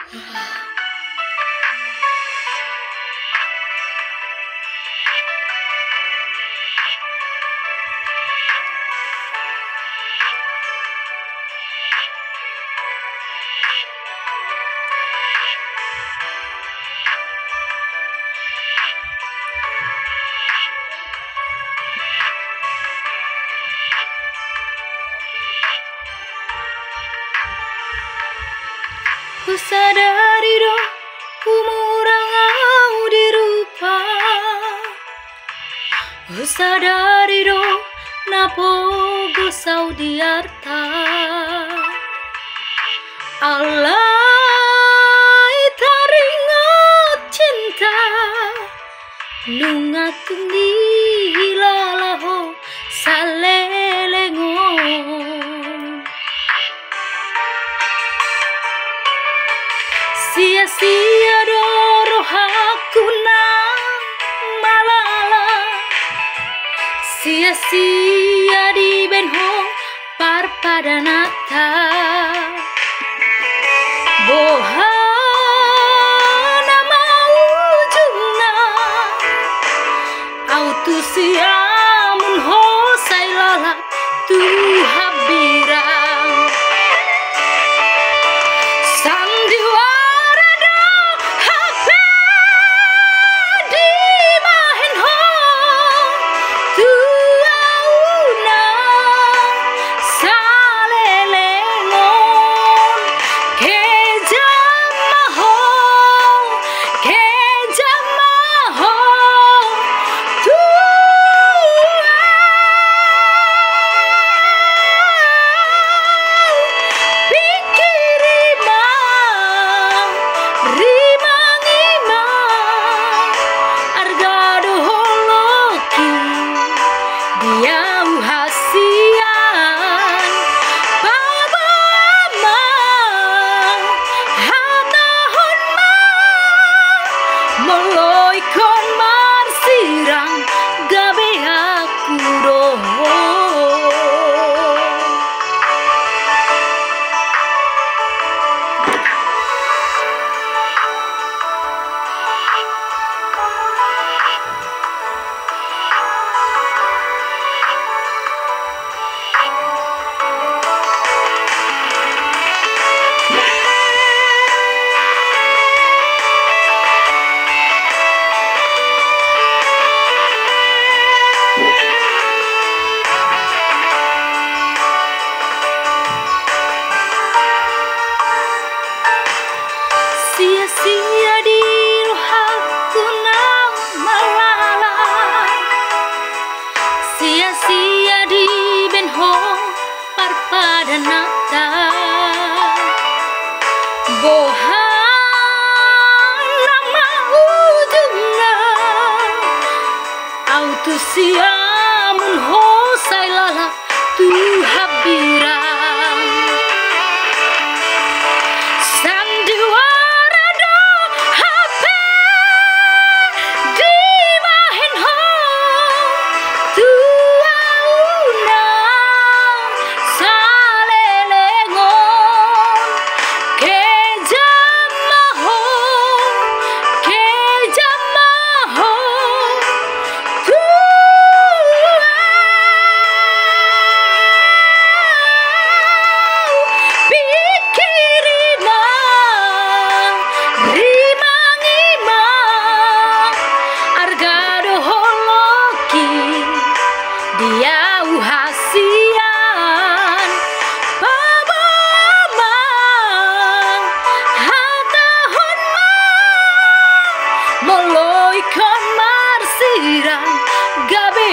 Ku sadari do umurang di rupa. Ku sadari do napo gosau di arta. Allah taringat cinta nungat tunggi lalaho salelengon. Sia-sia doro hakuna malala, sia-sia di benho parpadanata. Bohana mau ujungna autu siamun ho sai lalap tu habirang. Sandiwara do hape di bahen ho tu auna salelengon ke jamaho tu Moloi kon marsirang gabe aku doho. Sia-sia di rohaku nang malala, sia-sia di benho parpadanata. Bohana mau ujungna autu siamun ho sai lalap tu habirang. Sandiwara do hape di bahen ho tu auna salelengon ke jamaho tu pikirima rimangima argado holoki dia uhasian pabama hatahon moloi kon marsirang gabe